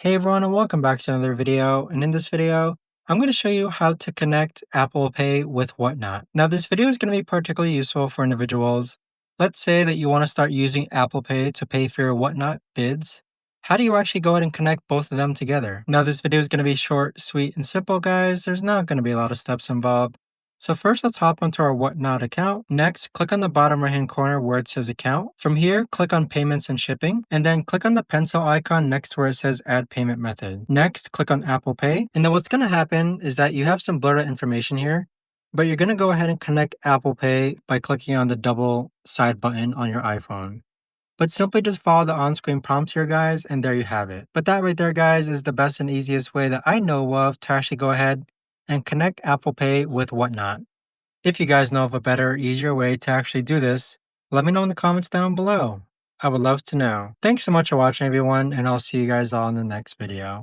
Hey everyone, and welcome back to another video. And in this video, I'm going to show you how to connect Apple Pay with Whatnot. Now, this video is going to be particularly useful for individuals. Let's say that you want to start using Apple Pay to pay for your Whatnot bids. How do you actually go ahead and connect both of them together? Now, this video is going to be short, sweet, and simple, guys. There's not going to be a lot of steps involved. So first, let's hop onto our Whatnot account. Next, click on the bottom right-hand corner where it says account. From here, click on payments and shipping, and then click on the pencil icon next to where it says add payment method. Next, click on Apple Pay. And then what's going to happen is that you have some blurred out information here, but you're going to go ahead and connect Apple Pay by clicking on the double side button on your iPhone. But simply just follow the on-screen prompts here, guys, and there you have it. But that right there, guys, is the best and easiest way that I know of to actually go ahead and connect Apple Pay with Whatnot. If you guys know of a better, easier way to actually do this, let me know in the comments down below. I would love to know. Thanks so much for watching, everyone, and I'll see you guys all in the next video.